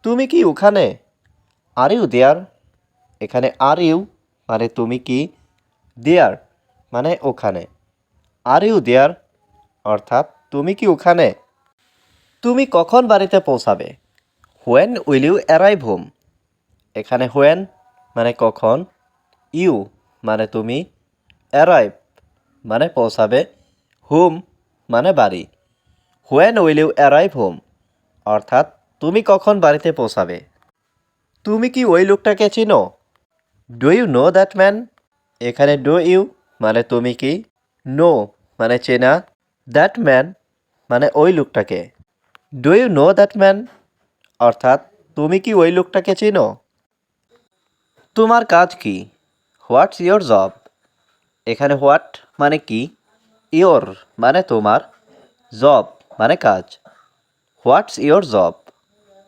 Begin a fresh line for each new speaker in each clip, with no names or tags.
তুমি কি ওখানে? Are you there? এখানে আর ইউ মানে তুমি কি, দেয়ার মানে ওখানে। আর ইউ দেয়ার অর্থাৎ তুমি কি ওখানে? তুমি কখন বাড়িতে পৌঁছাবে? When will you arrive home? এখানে হোয়েন মানে কখন, ইউ মানে তুমি, অ্যারাইভ মানে পৌঁছাবে, হোম মানে বাড়ি। When will you arrive home অর্থাৎ তুমি কখন বাড়িতে পৌঁছাবে? তুমি কি ওই লোকটাকে চিনো? Do you know that man? এখানে ডু ইউ মানে তুমি কি, নো মানে চেনা, দ্যাট ম্যান মানে ওই লোকটাকে। Do you know that man অর্থাৎ তুমি কি ওই লোকটাকে চিনো? তোমার কাজ কি? What's your job? এখানে হোয়াট মানে কি, ইয়োর মানে তোমার, জব মানে কাজ। হোয়াটস ইয়োর জব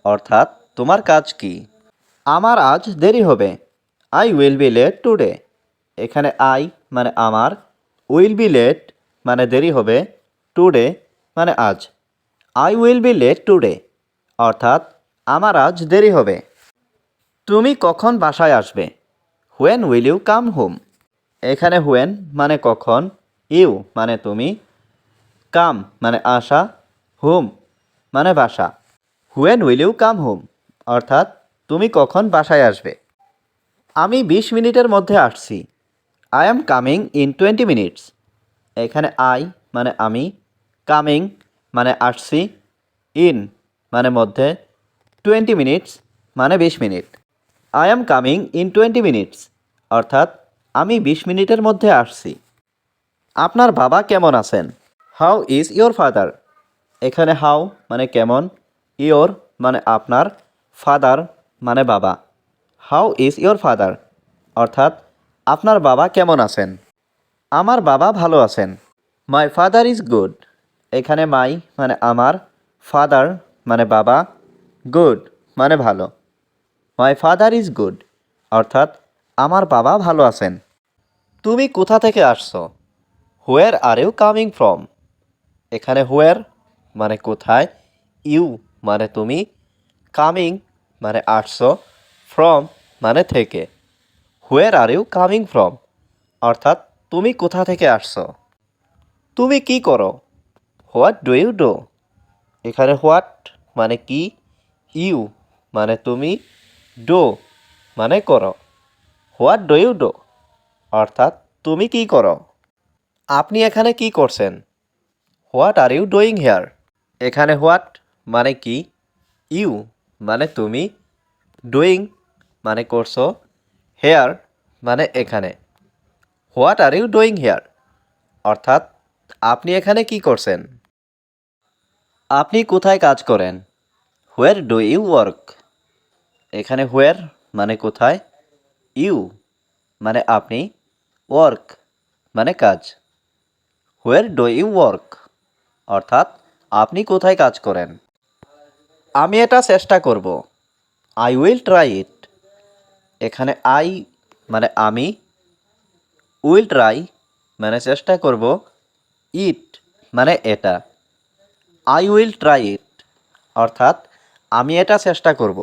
অর্থাৎ তোমার কাজ কি? আমার আজ দেরি হবে। I will be late today. এখানে আই মানে আমার, উইল বি লেট মানে দেরি হবে, টুডে মানে আজ। I will be late today অর্থাৎ আমার আজ দেরি হবে। তুমি কখন বাসায় আসবে? When will you come home? এখানে হোয়েন মানে কখন, ইউ মানে তুমি, কাম মানে আসা, হোম মানে বাসা। When will you come home অর্থাৎ তুমি কখন বাসায় আসবে? আমি 20 মিনিটের মধ্যে আসছি। I am coming in 20 minutes. এখানে আই মানে আমি, কামিং মানে আসছি, ইন মানে মধ্যে, 20 মিনিটস মানে 20 minute. I am coming in 20 minutes অর্থাৎ আমি 20 মিনিটের মধ্যে আসছি। আপনার বাবা কেমন আছেন? How is your father? এখানে হাউ মানে কেমন, ইয়োর মানে আপনার, ফাদার মানে বাবা। হাউ ইজ ইয়োর ফাদার অর্থাৎ আপনার বাবা কেমন আছেন? আমার বাবা ভালো আছেন। My father is good. এখানে মাই মানে আমার, ফাদার মানে বাবা, গুড মানে ভালো। মাই ফাদার ইজ গুড অর্থাৎ আমার বাবা ভালো আছেন। তুমি কোথা থেকে আসছো? হোয়ার আর ইউ কামিং ফ্রম? এখানে হোয়ার মানে কোথায়, ইউ মানে তুমি, কামিং মানে আসছো, ফ্রম মানে থেকে। Where are you coming from অর্থাৎ তুমি কোথা থেকে আসছো? তুমি কি করো? What do you do? এখানে হোয়াট মানে কি, ইউ মানে তুমি, ডু মানে করো। হোয়াট ডু ইউ ডু অর্থাৎ তুমি কি করো? আপনি এখানে কি করছেন? What are you doing here? এখানে হোয়াট মানে কি, ইউ মানে তুমি, ডুইং মানে করছো, হেয়ার মানে এখানে। What are you doing here অর্থাৎ আপনি এখানে কি করছেন? আপনি কোথায় কাজ করেন? Where do you work? এখানে হোয়ার মানে কোথায়, ইউ মানে আপনি, ওয়ার্ক মানে কাজ। হোয়ার ডু ইউ ওয়ার্ক অর্থাৎ আপনি কোথায় কাজ করেন? আমি এটা চেষ্টা করব। I will try it. এখানে আই মানে আমি, উইল ট্রাই মানে চেষ্টা করব, ইট মানে এটা। আই উইল ট্রাই ইট অর্থাৎ আমি এটা চেষ্টা করব।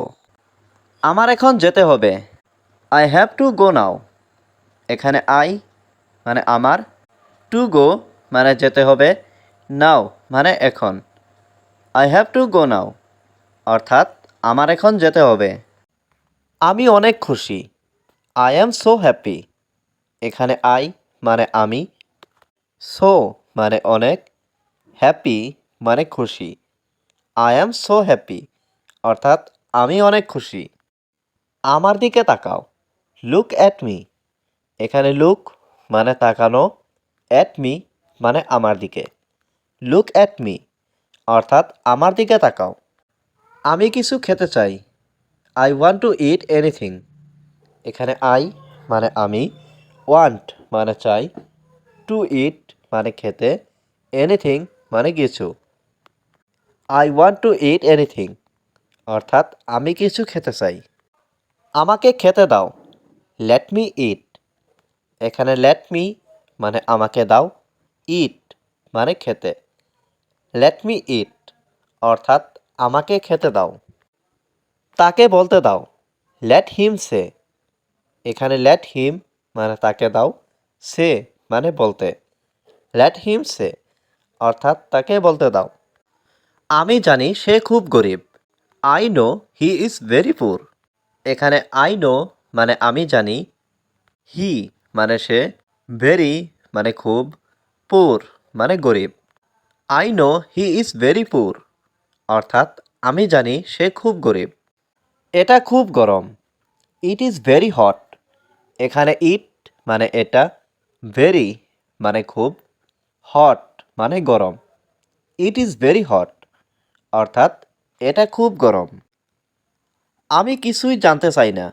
আমার এখন যেতে হবে। আই হ্যাভ টু গো নাও। এখানে আই মানে আমার, টু গো মানে যেতে হবে, নাও মানে এখন। আই হ্যাভ টু গো নাও অর্থাৎ আমার এখন যেতে হবে। আমি অনেক খুশি। I am so happy. এখানে আই মানে আমি, সো মানে অনেক, হ্যাপি মানে খুশি। আই অ্যাম সো হ্যাপি অর্থাৎ আমি অনেক খুশি। আমার দিকে তাকাও। Look at me. এখানে লুক মানে তাকানো, অ্যাট মি মানে আমার দিকে। লুক অ্যাট মি অর্থাৎ আমার দিকে তাকাও। আমি কিছু খেতে চাই। I want two it anything. এখানে আই মানে আমি, ওয়ান্ট মানে চাই, টু ইট মানে খেতে, এনিথিং মানে কিছু। I want two it anything অর্থাৎ আমি কিছু খেতে চাই। আমাকে খেতে দাও। লেট মি ইট। এখানে লেট মি মানে আমাকে দাও, ইট মানে খেতে। লেট মি ইট অর্থাৎ আমাকে খেতে দাও। তাকে বলতে দাও, লেট হিম সে। এখানে লেট হিম মানে তাকে দাও, সে মানে বলতে। লেট হিম সে অর্থাৎ তাকে বলতে দাও। আমি জানি সে খুব গরিব। I know he is very পুর। এখানে আই নো মানে আমি জানি, হি মানে সে, ভেরি মানে খুব, পুর মানে গরিব। I know he is very পুর অর্থাৎ আমি জানি সে খুব গরিব। এটা খুব গরম। It is very hot. এখানে ইট মানে এটা, ভেরি মানে খুব, হট মানে গরম। ইট ইজ ভেরি হট অর্থাৎ এটা খুব গরম। আমি কিছুই জানতে চাই না।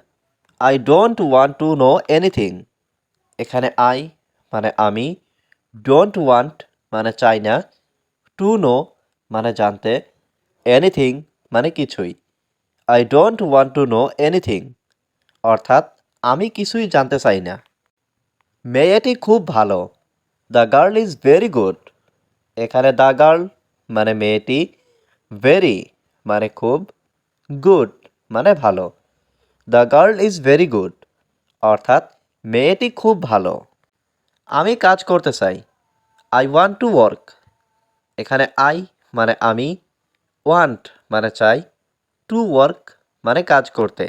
I don't want to know anything. এখানে আই মানে আমি, ডোন্ট ওয়ান্ট মানে চাই না, টু নো মানে জানতে, এনিথিং মানে কিছুই। I don't want to know anything অর্থাৎ আমি কিছুই জানতে চাই না। মেয়েটি খুব ভালো। The girl is very good. এখানে দ্য গার্ল মানে মেয়েটি, ভেরি মানে খুব, গুড মানে ভালো। The girl is very good অর্থাৎ মেয়েটি খুব ভালো। আমি কাজ করতে চাই। I want to work. এখানে আই মানে আমি, ওয়ান্ট মানে চাই, টু ওয়ার্ক মানে কাজ করতে।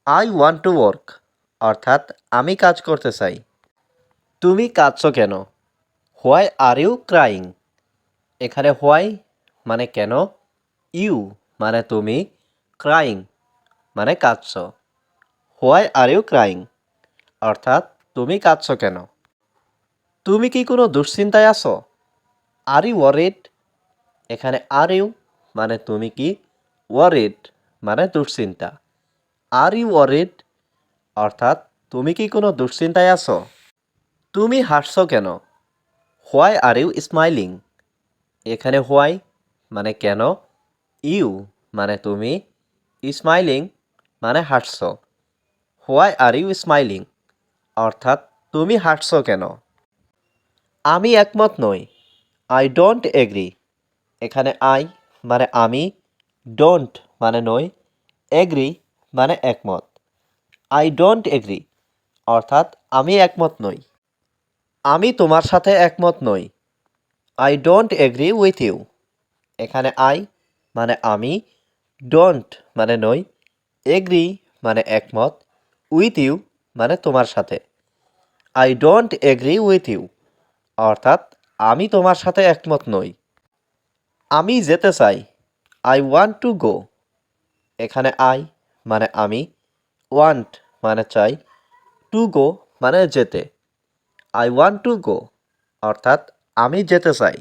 আই ওয়ান্ট টু ওয়ার্ক অর্থাৎ আমি কাজ করতে চাই। তুমি কাঁদছো কেন? Why are you crying. এখানে হোয়াই মানে কেন, ইউ মানে তুমি, ক্রাইং মানে কাঁদছো। হোয়াই আর ইউ ক্রাইং অর্থাৎ তুমি কাঁদছো কেন? তুমি কি কোনো দুশ্চিন্তায় আছো? Are you worried. এখানে আর ইউ মানে তুমি কি, ওয়ারিড মানে দুশ্চিন্তা। আর ইউ ওয়ারিড অর্থাৎ তুমি কি কোনো দুশ্চিন্তায় আছো? তুমি হাসছো কেন? Why are you smiling. এখানে হোয়াই মানে কেন, ইউ মানে তুমি, স্মাইলিং মানে হাসছো। হোয়াই আর ইউ স্মাইলিং অর্থাৎ তুমি হাসছো কেন? আমি একমত নই। I don't agri. এখানে আই মানে আমি, ডোন্ট মানে নই, এগ্রি মানে একমত। আই ডোন্ট এগ্রি অর্থাৎ আমি একমত নই। আমি তোমার সাথে একমত নই। I don't agree with you. এখানে আই মানে আমি, ডোন্ট মানে নই, এগ্রি মানে একমত, উইথ ইউ মানে তোমার সাথে। I don't agree with you অর্থাৎ আমি তোমার সাথে একমত নই। আমি যেতে চাই। I want to go. এখানে আই মানে আমি, ওয়ান্ট মানে চাই, টু গো মানে যেতে। আই ওয়ান্ট টু গো অর্থাৎ আমি যেতে চাই।